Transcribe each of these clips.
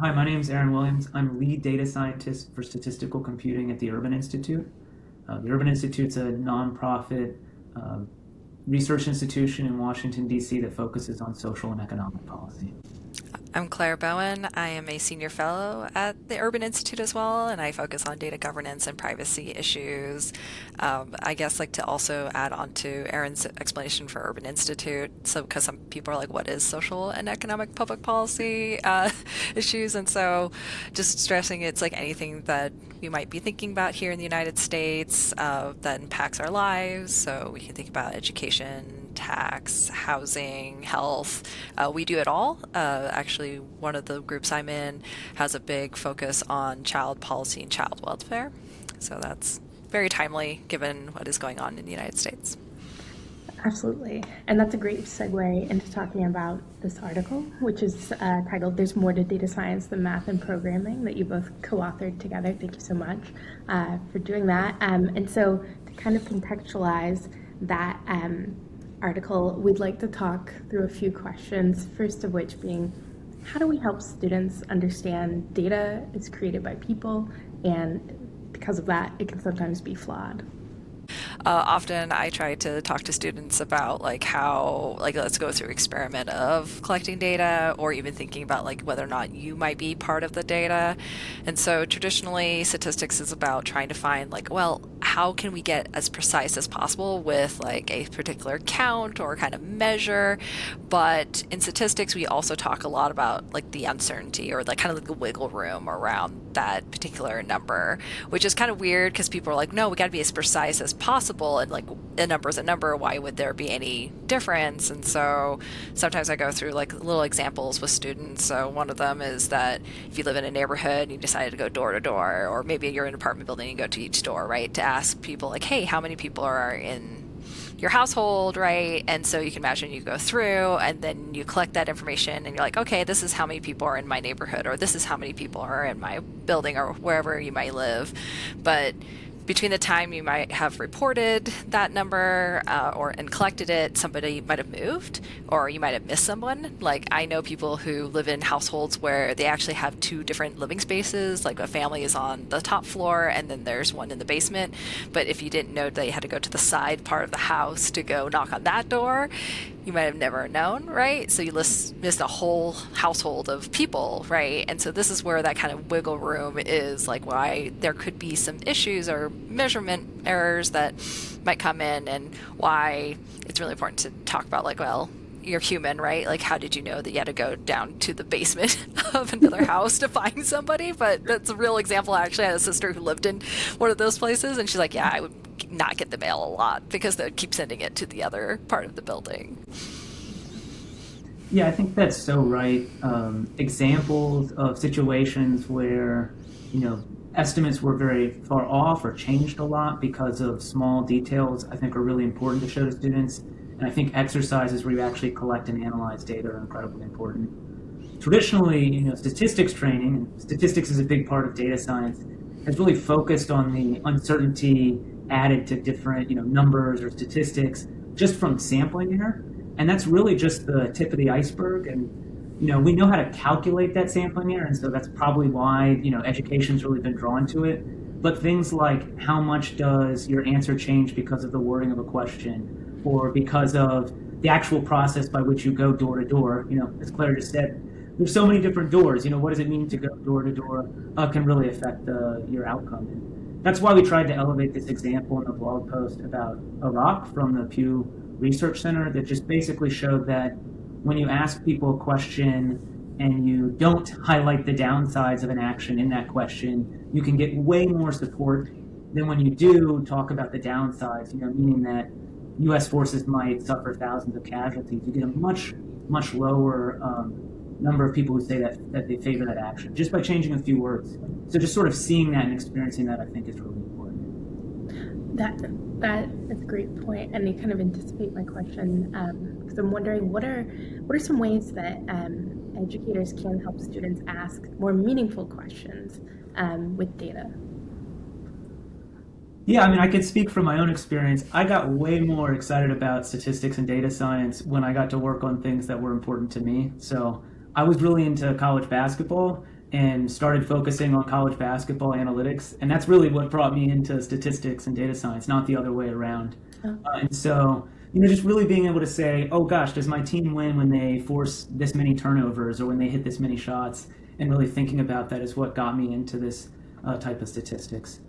Hi, my name is Aaron Williams. I'm lead data scientist for statistical computing at the Urban Institute. The Urban Institute's a nonprofit uh, research institution in Washington, D.C. that focuses on social and economic policy. I'm Claire Bowen. I am a senior fellow at the Urban Institute as well, and I focus on data governance and privacy issues. I guess like to also add on to Aaron's explanation for Urban Institute. So, because some people are like, "What is social and economic public policy issues?" And so, just stressing it's like anything that we might be thinking about here in the United States that impacts our lives. So we can think about education, tax, housing, health. We do it all. Actually, one of the groups I'm in has a big focus on child policy and child welfare. So that's very timely given what is going on in the United States. Absolutely. And that's a great segue into talking about this article, which is titled There's More to Data Science Than Math and Programming, that you both co authored together. Thank you so much for doing that. And so, to kind of contextualize that article, we'd like to talk through a few questions. First of which being, how do we help students understand data is created by people, and because of that, it can sometimes be flawed? Often I try to talk to students about like how, like, let's go through experiment of collecting data or even thinking about like whether or not you might be part of the data. And so traditionally statistics is about trying to find like, well, how can we get as precise as possible with like a particular count or kind of measure? But in statistics, we also talk a lot about like the uncertainty or like kind of like the wiggle room around that particular number, which is kind of weird because people are like, no, we got to be as precise as possible. And like a number is a number. Why would there be any difference? And so sometimes I go through like little examples with students. So one of them is that if you live in a neighborhood and you decided to go door to door, or maybe you're in an apartment building and you go to each door, right, to ask people like, hey, how many people are in your household, right? And so you can imagine you go through and then you collect that information and you're like, okay, this is how many people are in my neighborhood, or this is how many people are in my building, or wherever you might live. But between the time you might have reported that number or and collected it, somebody might have moved, or you might have missed someone. Like I know people who live in households where they actually have two different living spaces. Like a family is on the top floor and then there's one in the basement. But if you didn't know that you had to go to the side part of the house to go knock on that door, you might have never known, right? So you missed a whole household of people, right? And so this is where that kind of wiggle room is, like why there could be some issues or measurement errors that might come in, and why it's really important to talk about like, well, you're human, right? Like, how did you know that you had to go down to the basement of another house to find somebody? But that's a real example. I actually had a sister who lived in one of those places, and she's like, yeah, I would not get the mail a lot because they'd keep sending it to the other part of the building. Yeah, I think that's so right. Examples of situations where, you know, estimates were very far off or changed a lot because of small details, I think are really important to show to students. And I think exercises where you actually collect and analyze data are incredibly important. Traditionally, you know, statistics training, and statistics is a big part of data science, has really focused on the uncertainty added to different, you know, numbers or statistics just from sampling error. And that's really just the tip of the iceberg. And, you know, we know how to calculate that sampling error. And so that's probably why, you know, education's really been drawn to it. But things like how much does your answer change because of the wording of a question or because of the actual process by which you go door to door, you know, as Claire just said, there's so many different doors. You know, what does it mean to go door to door can really affect your outcome. And that's why we tried to elevate this example in a blog post about Iraq from the Pew Research Center that just basically showed that when you ask people a question and you don't highlight the downsides of an action in that question, you can get way more support than when you do talk about the downsides, you know, meaning that U.S. forces might suffer thousands of casualties. You get a much lower number of people who say that they favor that action just by changing a few words. So just sort of seeing that and experiencing that, I think, is really important. That is a great point, and you kind of anticipate my question because I'm wondering what are some ways that educators can help students ask more meaningful questions with data. Yeah, I mean, I could speak from my own experience. I got way more excited about statistics and data science when I got to work on things that were important to me. So I was really into college basketball, and started focusing on college basketball analytics. And that's really what brought me into statistics and data science, not the other way around. And so, just really being able to say, oh gosh, does my team win when they force this many turnovers or when they hit this many shots? And really thinking about that is what got me into this type of statistics.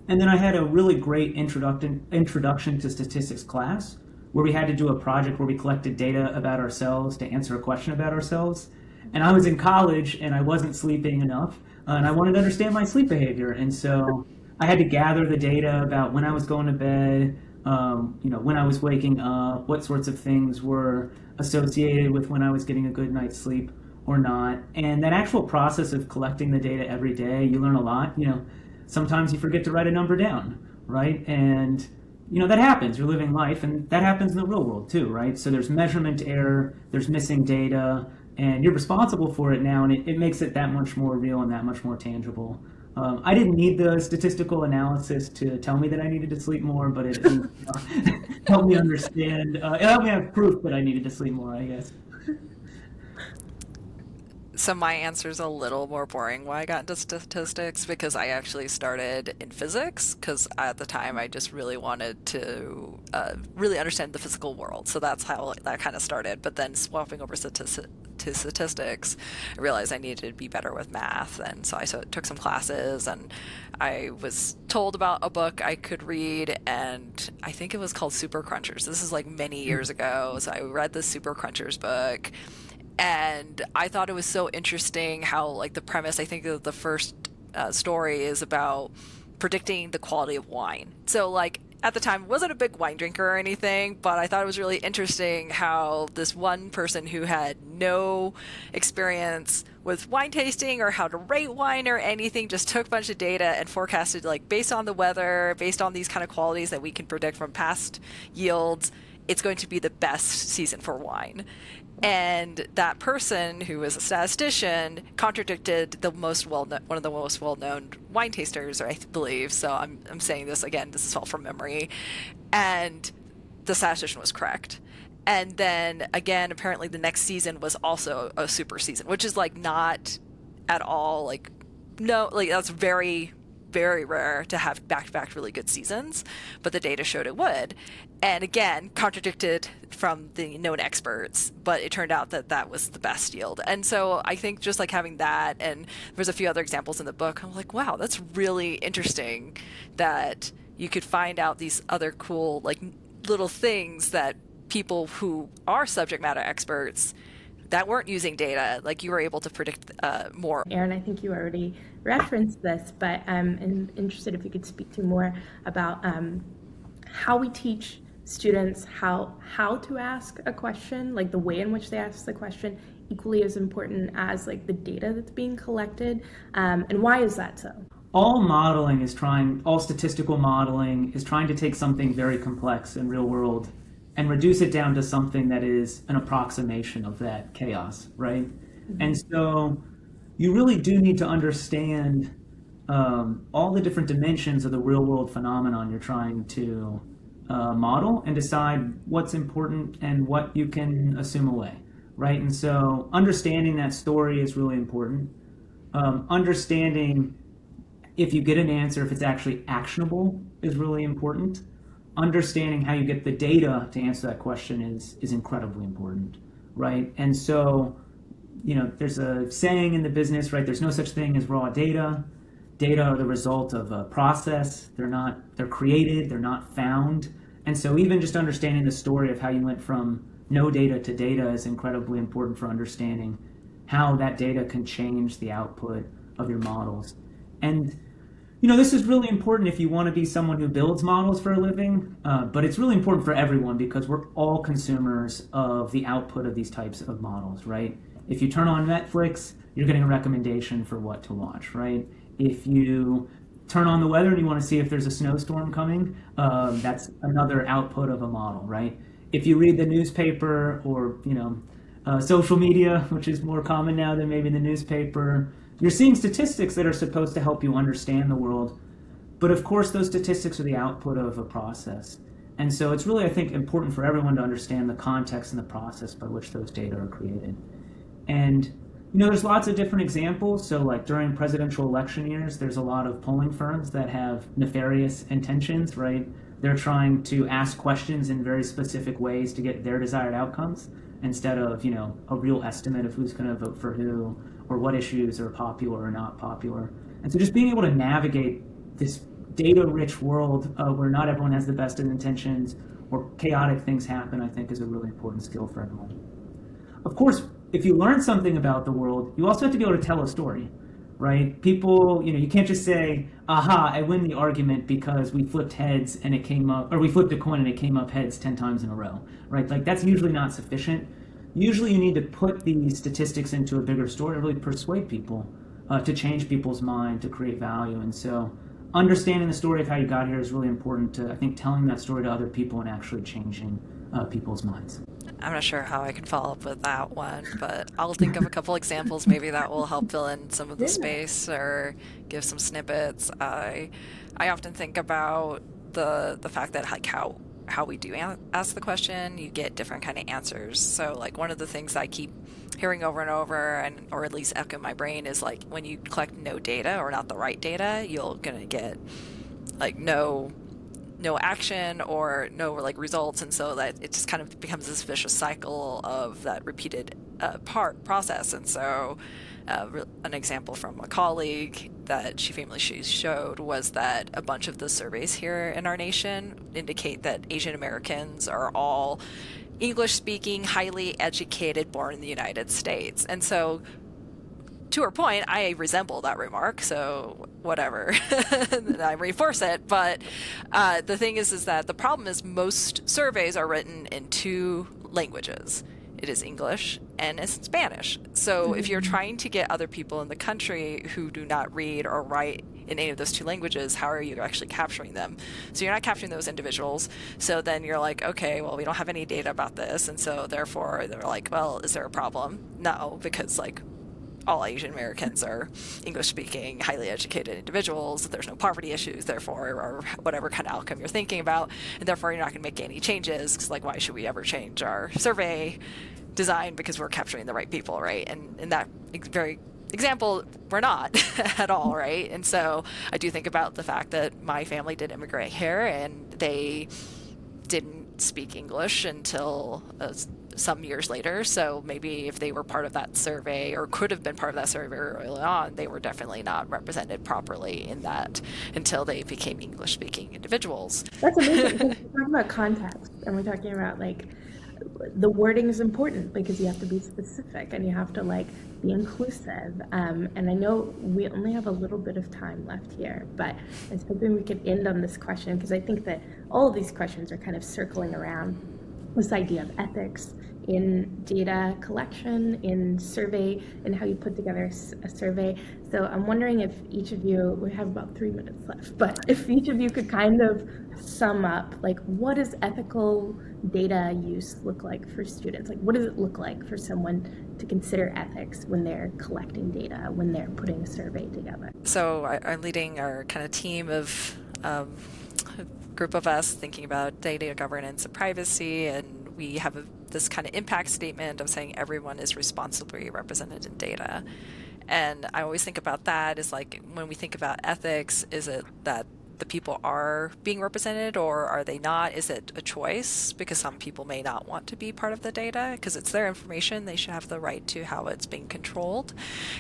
And then I had a really great introduction to statistics class where we had to do a project where we collected data about ourselves to answer a question about ourselves. And I was in college and I wasn't sleeping enough, and I wanted to understand my sleep behavior. And so I had to gather the data about when I was going to bed, when I was waking up, what sorts of things were associated with when I was getting a good night's sleep or not. And that actual process of collecting the data every day, you learn a lot. Sometimes you forget to write a number down, right? And that happens. You're living life, and that happens in the real world too, right? So there's measurement error, there's missing data, and you're responsible for it now, and it makes it that much more real and that much more tangible. I didn't need the statistical analysis to tell me that I needed to sleep more, but it helped me understand. It helped me have proof that I needed to sleep more, I guess. So my answer is a little more boring why I got into statistics, because I actually started in physics because at the time I just really wanted to really understand the physical world. So that's how that kind of started. But then swapping over to statistics, I realized I needed to be better with math. And so I took some classes, and I was told about a book I could read, and I think it was called Super Crunchers. This is like many years ago. So I read the Super Crunchers book. And I thought it was so interesting how, like, the premise, I think the first story is about predicting the quality of wine. So, like, at the time, I wasn't a big wine drinker or anything, but I thought it was really interesting how this one person who had no experience with wine tasting or how to rate wine or anything just took a bunch of data and forecasted, like, based on the weather, based on these kind of qualities that we can predict from past yields, it's going to be the best season for wine. And that person, who was a statistician, contradicted the one of the most well-known wine tasters, I believe. So I'm saying this again. This is all from memory, and the statistician was correct. And then again, apparently the next season was also a super season, which is like not at all like no like that's very very rare to have back-to-back really good seasons, but the data showed it would. And again, contradicted from the known experts, but it turned out that that was the best yield. And so I think just like having that, and there's a few other examples in the book, I'm like, wow, that's really interesting that you could find out these other cool like little things that people who are subject matter experts that weren't using data, like you were able to predict more. Aaron, I think you already referenced this, but I'm interested if you could speak to more about how we teach students how to ask a question, like the way in which they ask the question, equally as important as like the data that's being collected, and why is that so? All statistical modeling is trying to take something very complex in real world and reduce it down to something that is an approximation of that chaos, right? Mm-hmm. And so you really do need to understand all the different dimensions of the real world phenomenon you're trying to model and decide what's important and what you can assume away, right? And so understanding that story is really important. Understanding if you get an answer, if it's actually actionable, is really important. Understanding how you get the data to answer that question is incredibly important, right? And so, there's a saying in the business, right? There's no such thing as raw data. Data are the result of a process. They're created, they're not found. And so even just understanding the story of how you went from no data to data is incredibly important for understanding how that data can change the output of your models. And this is really important if you want to be someone who builds models for a living, but it's really important for everyone because we're all consumers of the output of these types of models, right? If you turn on Netflix, you're getting a recommendation for what to watch, right? If you turn on the weather and you want to see if there's a snowstorm coming, that's another output of a model, right? If you read the newspaper or, social media, which is more common now than maybe the newspaper, you're seeing statistics that are supposed to help you understand the world. But of course, those statistics are the output of a process. And so it's really, I think, important for everyone to understand the context and the process by which those data are created. And There's lots of different examples. So, like during presidential election years, there's a lot of polling firms that have nefarious intentions, right? They're trying to ask questions in very specific ways to get their desired outcomes instead of, a real estimate of who's going to vote for who or what issues are popular or not popular. And so, just being able to navigate this data rich world where not everyone has the best of intentions or chaotic things happen, I think is a really important skill for everyone. Of course, if you learn something about the world, you also have to be able to tell a story, right? People, you can't just say, aha, I win the argument because we flipped heads and it came up, or we flipped a coin and it came up heads 10 times in a row, right? Like that's usually not sufficient. Usually you need to put these statistics into a bigger story to really persuade people, to change people's mind, to create value. And so understanding the story of how you got here is really important to, I think, telling that story to other people and actually changing people's minds. I'm not sure how I can follow up with that one, but I'll think of a couple examples maybe that will help fill in some of the space or give some snippets. I often think about the fact that like how we do ask the question, you get different kind of answers. So like one of the things I keep hearing over and over, and or at least echo in my brain, is like when you collect no data or not the right data, you're gonna get like no action or no like results, and so that it just kind of becomes this vicious cycle of that repeated process. And so an example from a colleague that she showed was that a bunch of the surveys here in our nation indicate that Asian Americans are all English speaking, highly educated, born in the United States. And so to her point, I resemble that remark, so whatever. I reinforce it. But the thing is that the problem is most surveys are written in two languages. It is English and it's Spanish. So if you're trying to get other people in the country who do not read or write in any of those two languages, how are you actually capturing them? So you're not capturing those individuals. So then you're like, okay, well, we don't have any data about this. And so therefore they're like, well, is there a problem? No, because like all Asian Americans are English-speaking, highly educated individuals. There's no poverty issues, therefore, or whatever kind of outcome you're thinking about, and therefore you're not going to make any changes. Because, like, why should we ever change our survey design because we're capturing the right people, right? And in that very example, we're not at all, right? And so I do think about the fact that my family did immigrate here, and they didn't speak English until some years later. So maybe if they were part of that survey or could have been part of that survey early on, they were definitely not represented properly in that until they became English speaking individuals. That's amazing. We're talking about context, and we're talking about like the wording is important because you have to be specific and you have to like be inclusive. And I know we only have a little bit of time left here, but I was hoping we could end on this question because I think that all of these questions are kind of circling around this idea of ethics in data collection, in survey, and how you put together a survey. So I'm wondering if each of you, we have about 3 minutes left, but if each of you could kind of sum up, like, what does ethical data use look like for students? Like, what does it look like for someone to consider ethics when they're collecting data, when they're putting a survey together? So I'm leading our kind of team of a group of us thinking about data governance and privacy, and we have this kind of impact statement of saying everyone is responsibly represented in data. And I always think about that as like when we think about ethics, is it that the people are being represented or are they not? Is it a choice? Because some people may not want to be part of the data because it's their information. They should have the right to how it's being controlled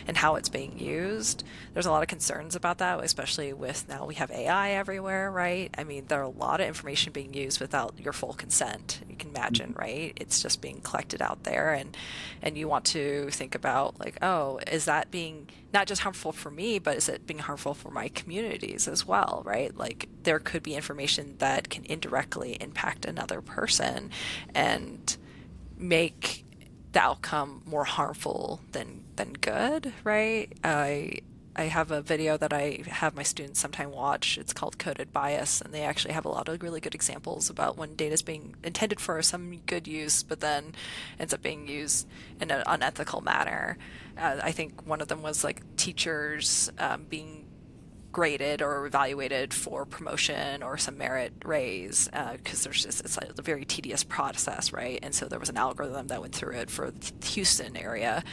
and how it's being used. There's a lot of concerns about that, especially with now we have AI everywhere, right? I mean, there are a lot of information being used without your full consent. You can imagine, right? It's just being collected out there, and you want to think about like, oh, is that being not just harmful for me, but is it being harmful for my communities as well, right? Like there could be information that can indirectly impact another person and make the outcome more harmful than good, right? I have a video that I have my students sometime watch. It's called Coded Bias, and they actually have a lot of really good examples about when data is being intended for some good use, but then ends up being used in an unethical manner. I think one of them was like teachers being graded or evaluated for promotion or some merit raise, because it's a very tedious process, right? And so there was an algorithm that went through it for the Houston area,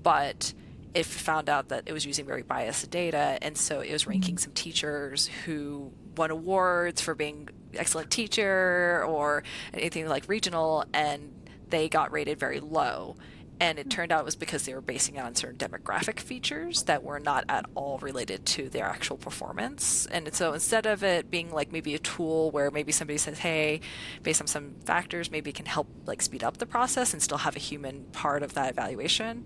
but it found out that it was using very biased data, and so it was ranking some teachers who won awards for being excellent teacher or anything like regional, and they got rated very low. And it turned out it was because they were basing it on certain demographic features that were not at all related to their actual performance. And so instead of it being like maybe a tool where maybe somebody says, hey, based on some factors, maybe it can help like speed up the process and still have a human part of that evaluation,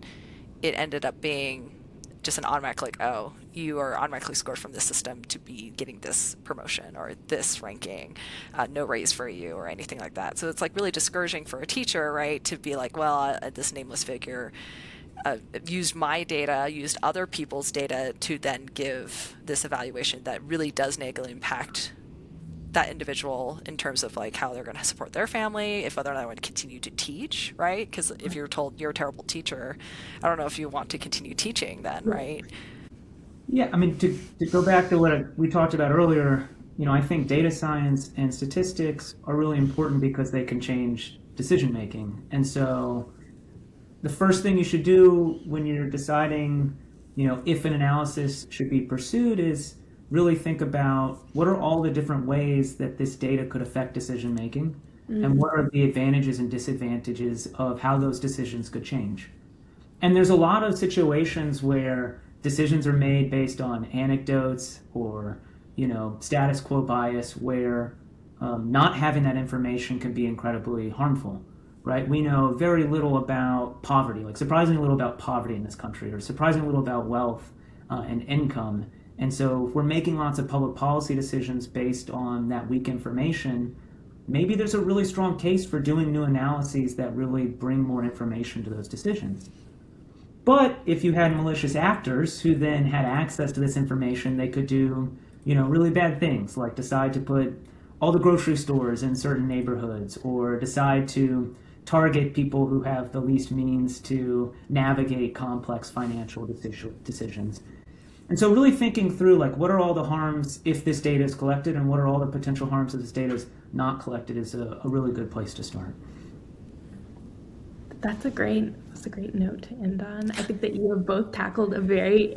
it ended up being just an automatic, like, oh, you are automatically scored from this system to be getting this promotion or this ranking, no raise for you or anything like that. So it's like really discouraging for a teacher, right, to be like, well, this nameless figure used my data, used other people's data to then give this evaluation that really does negatively impact that individual in terms of like how they're going to support their family, if whether or not they want to continue to teach, right? Because if you're told you're a terrible teacher, I don't know if you want to continue teaching then, right? Yeah, I mean, to go back to what we talked about earlier, I think data science and statistics are really important because they can change decision making. And so the first thing you should do when you're deciding, if an analysis should be pursued is really think about what are all the different ways that this data could affect decision making, and what are the advantages and disadvantages of how those decisions could change. And there's a lot of situations where decisions are made based on anecdotes or status quo bias, where not having that information can be incredibly harmful, right? We know very little about poverty, like surprisingly little about poverty in this country, or surprisingly little about wealth and income. And so if we're making lots of public policy decisions based on that weak information, maybe there's a really strong case for doing new analyses that really bring more information to those decisions. But if you had malicious actors who then had access to this information, they could do, really bad things, like decide to put all the grocery stores in certain neighborhoods, or decide to target people who have the least means to navigate complex financial decisions. And so really thinking through, like, what are all the harms if this data is collected, and what are all the potential harms if this data is not collected, is a really good place to start. That's a great note to end on. I think that you have both tackled a very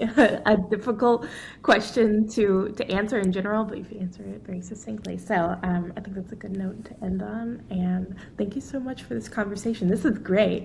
difficult question to answer in general, but you've answered it very succinctly. So I think that's a good note to end on. And thank you so much for this conversation. This is great.